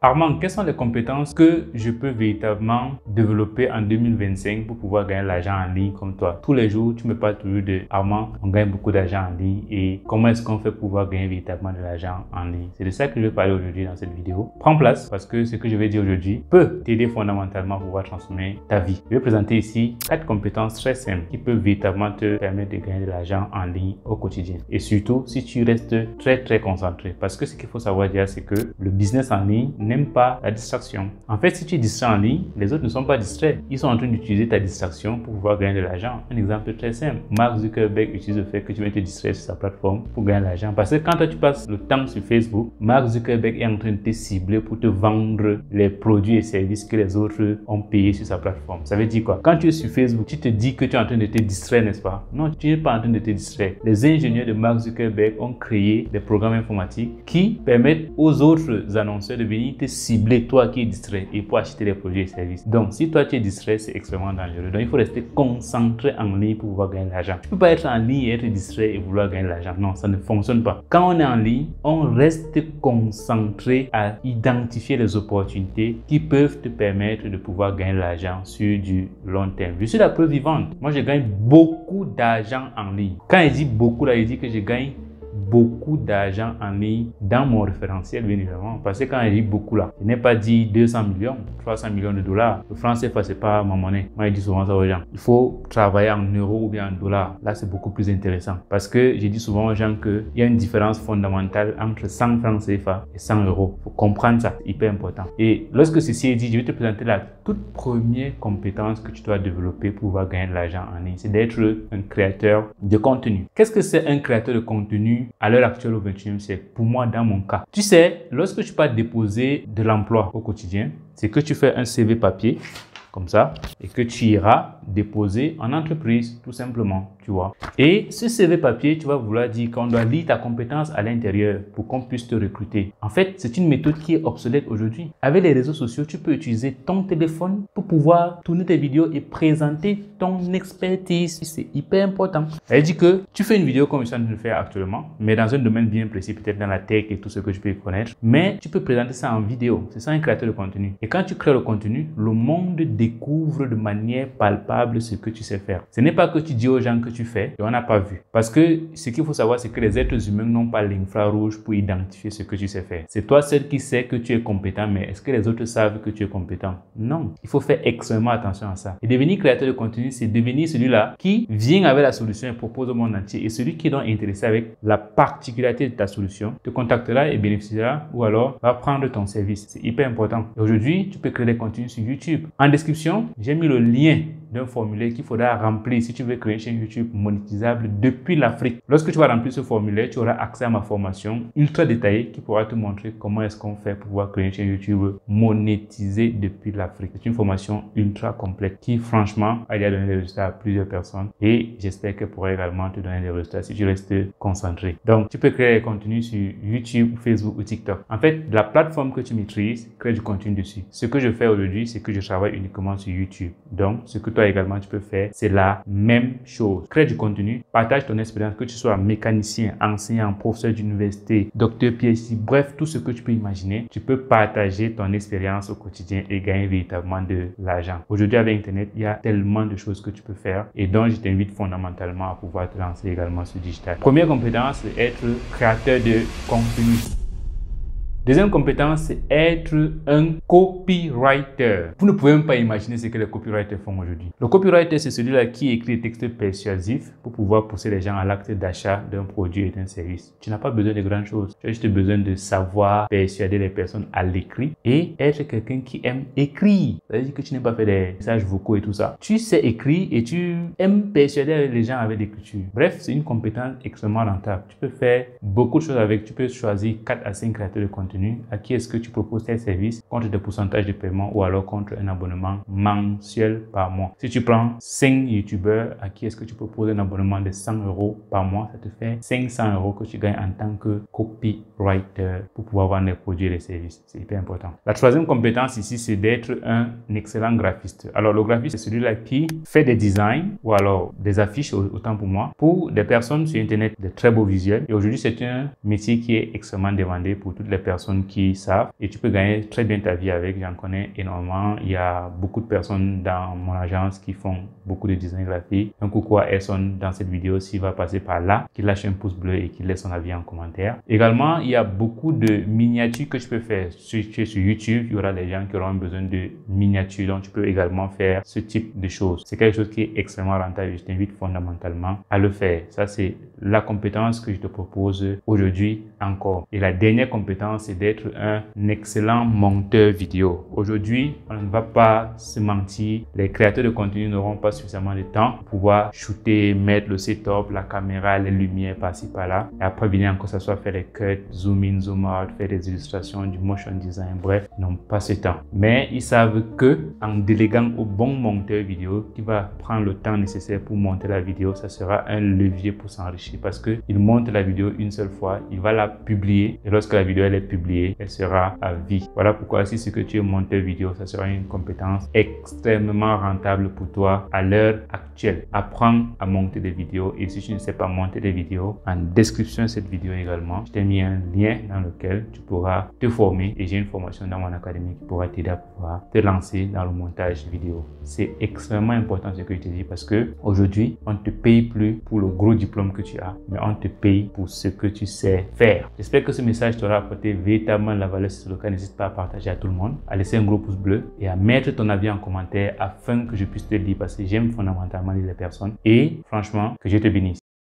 Armand, quelles sont les compétences que je peux véritablement développer en 2025 pour pouvoir gagner de l'argent en ligne comme toi? Tous les jours, tu me parles toujours de Armand, on gagne beaucoup d'argent en ligne et comment est-ce qu'on fait pour pouvoir gagner véritablement de l'argent en ligne? C'est de ça que je vais parler aujourd'hui dans cette vidéo. Prends place parce que ce que je vais dire aujourd'hui peut t'aider fondamentalement pour pouvoir transformer ta vie. Je vais présenter ici 4 compétences très simples qui peuvent véritablement te permettre de gagner de l'argent en ligne au quotidien. Et surtout, si tu restes très concentré. Parce que ce qu'il faut savoir déjà, c'est que le business en ligne n'aime pas la distraction. En fait, si tu es distrait en ligne, les autres ne sont pas distraits. Ils sont en train d'utiliser ta distraction pour pouvoir gagner de l'argent. Un exemple très simple. Mark Zuckerberg utilise le fait que tu vas te distraire sur sa plateforme pour gagner de l'argent. Parce que quand toi tu passes le temps sur Facebook, Mark Zuckerberg est en train de te cibler pour te vendre les produits et services que les autres ont payés sur sa plateforme. Ça veut dire quoi? Quand tu es sur Facebook, tu te dis que tu es en train de te distraire, n'est-ce pas? Non, tu n'es pas en train de te distraire. Les ingénieurs de Mark Zuckerberg ont créé des programmes informatiques qui permettent aux autres annonceurs de venir te cibler, toi qui es distrait, et pour acheter des produits et services. Donc, si toi tu es distrait, c'est extrêmement dangereux. Donc, il faut rester concentré en ligne pour pouvoir gagner de l'argent. Tu ne peux pas être en ligne et être distrait et vouloir gagner de l'argent. Non, ça ne fonctionne pas. Quand on est en ligne, on reste concentré à identifier les opportunités qui peuvent te permettre de pouvoir gagner de l'argent sur du long terme. Je suis la preuve vivante. Moi, je gagne beaucoup d'argent en ligne. Quand il dit beaucoup, là, il dit que je gagne beaucoup d'argent en ligne dans mon référentiel, bien évidemment. Parce que quand il dit beaucoup là, je n'ai pas dit 200 millions, 300 millions de dollars. Le franc CFA, c'est pas ma monnaie. Moi, je dis souvent ça aux gens. Il faut travailler en euros ou bien en dollars. Là, c'est beaucoup plus intéressant. Parce que je dis souvent aux gens qu'il y a une différence fondamentale entre 100 francs CFA et 100 euros. Il faut comprendre ça. C'est hyper important. Et lorsque ceci est dit, je vais te présenter la toute première compétence que tu dois développer pour pouvoir gagner de l'argent en ligne. C'est d'être un créateur de contenu. Qu'est-ce que c'est un créateur de contenu à l'heure actuelle au 21e siècle? Pour moi, dans mon cas, tu sais, lorsque tu pars déposer de l'emploi au quotidien, c'est que tu fais un CV papier comme ça et que tu iras déposer en entreprise tout simplement, tu vois. Et ce CV papier, tu vas vouloir dire qu'on doit lire ta compétence à l'intérieur pour qu'on puisse te recruter. En fait, c'est une méthode qui est obsolète aujourd'hui. Avec les réseaux sociaux, tu peux utiliser ton téléphone pour pouvoir tourner tes vidéos et présenter ton expertise. C'est hyper important. Elle dit que tu fais une vidéo comme je suis en train de le faire actuellement, mais dans un domaine bien précis, peut-être dans la tech et tout ce que tu peux connaître. Mais tu peux présenter ça en vidéo. C'est ça un créateur de contenu. Et quand tu crées le contenu, le monde découvre de manière palpable ce que tu sais faire. Ce n'est pas que tu dis aux gens que tu fais et on n'a pas vu. Parce que ce qu'il faut savoir, c'est que les êtres humains n'ont pas l'infrarouge pour identifier ce que tu sais faire. C'est toi seul qui sais que tu es compétent, mais est-ce que les autres savent que tu es compétent? Non. Il faut faire extrêmement attention à ça. Et devenir créateur de contenu, c'est devenir celui-là qui vient avec la solution et propose au monde entier. Et celui qui est donc intéressé avec la particularité de ta solution te contactera et bénéficiera ou alors va prendre ton service. C'est hyper important. Et aujourd'hui, tu peux créer des contenus sur YouTube. En description, j'ai mis le lien d'un formulaire qu'il faudra remplir si tu veux créer une chaîne YouTube monétisable depuis l'Afrique. Lorsque tu vas remplir ce formulaire, tu auras accès à ma formation ultra détaillée qui pourra te montrer comment est-ce qu'on fait pour pouvoir créer une chaîne YouTube monétisée depuis l'Afrique. C'est une formation ultra complète qui, franchement, a déjà donné des résultats à plusieurs personnes et j'espère qu'elle pourra également te donner des résultats si tu restes concentré. Donc, tu peux créer des contenus sur YouTube, Facebook ou TikTok. En fait, la plateforme que tu maîtrises, crée du contenu dessus. Ce que je fais aujourd'hui, c'est que je travaille uniquement sur YouTube. Donc, ce que toi également tu peux faire, c'est la même chose. Crée du contenu, partage ton expérience, que tu sois mécanicien, enseignant, professeur d'université, docteur PhD, bref, tout ce que tu peux imaginer, tu peux partager ton expérience au quotidien et gagner véritablement de l'argent. Aujourd'hui, avec Internet, il y a tellement de choses que tu peux faire et donc je t'invite fondamentalement à pouvoir te lancer également sur digital. Première compétence, c'est être créateur de contenu. Deuxième compétence, c'est être un copywriter. Vous ne pouvez même pas imaginer ce que les copywriters font aujourd'hui. Le copywriter, c'est celui-là qui écrit des textes persuasifs pour pouvoir pousser les gens à l'acte d'achat d'un produit et d'un service. Tu n'as pas besoin de grandes choses. Tu as juste besoin de savoir persuader les personnes à l'écrit et être quelqu'un qui aime écrire. Ça veut dire que tu n'aimes pas faire des messages vocaux et tout ça. Tu sais écrire et tu aimes persuader les gens avec l'écriture. Bref, c'est une compétence extrêmement rentable. Tu peux faire beaucoup de choses avec. Tu peux choisir 4 à 5 créateurs de contenu. À qui est-ce que tu proposes tes services contre des pourcentages de paiement ou alors contre un abonnement mensuel par mois. Si tu prends 5 youtubeurs à qui est-ce que tu proposes un abonnement de 100 € par mois, ça te fait 500 € que tu gagnes en tant que copywriter pour pouvoir vendre des produits et des services. C'est hyper important. La troisième compétence ici, c'est d'être un excellent graphiste. Alors le graphiste, c'est celui-là qui fait des designs ou alors des affiches, autant pour moi, pour des personnes sur Internet, de très beaux visuels. Et aujourd'hui, c'est un métier qui est extrêmement demandé pour toutes les personnes personnes qui savent et tu peux gagner très bien ta vie avec. J'en connais énormément. Il y a beaucoup de personnes dans mon agence qui font beaucoup de design graphique. Un coucou à Esson dans cette vidéo s'il va passer par là, qu'il lâche un pouce bleu et qu'il laisse son avis en commentaire. Également, il y a beaucoup de miniatures que tu peux faire. Si tu es sur YouTube, il y aura des gens qui auront besoin de miniatures, donc tu peux également faire ce type de choses. C'est quelque chose qui est extrêmement rentable et je t'invite fondamentalement à le faire. Ça, c'est la compétence que je te propose aujourd'hui encore. Et la dernière compétence, c'est d'être un excellent monteur vidéo. Aujourd'hui, on ne va pas se mentir, les créateurs de contenu n'auront pas suffisamment de temps pour pouvoir shooter, mettre le setup, la caméra, les lumières par-ci par-là. Et après venir encore s'asseoir, faire des cuts, zoom in, zoom out, faire des illustrations, du motion design, bref, ils n'ont pas ce temps. Mais ils savent que en déléguant au bon monteur vidéo qui va prendre le temps nécessaire pour monter la vidéo, ça sera un levier pour s'enrichir parce que il monte la vidéo une seule fois, il va la publier et lorsque la vidéo elle est publiée, elle sera à vie. Voilà pourquoi si ce que tu es monteur vidéo, ça sera une compétence extrêmement rentable pour toi à l'heure actuelle. Apprends à monter des vidéos et si tu ne sais pas monter des vidéos, en description de cette vidéo également, je t'ai mis un lien dans lequel tu pourras te former et j'ai une formation dans mon académie qui pourra t'aider à pouvoir te lancer dans le montage vidéo. C'est extrêmement important ce que je te dis parce que aujourd'hui, on ne te paye plus pour le gros diplôme que tu as, mais on te paye pour ce que tu sais faire. J'espère que ce message t'aura apporté véritablement la valeur. Si c'est le cas, n'hésite pas à partager à tout le monde, à laisser un gros pouce bleu et à mettre ton avis en commentaire afin que je puisse te lire parce que j'aime fondamentalement lire les personnes et franchement que Dieu te bénisse.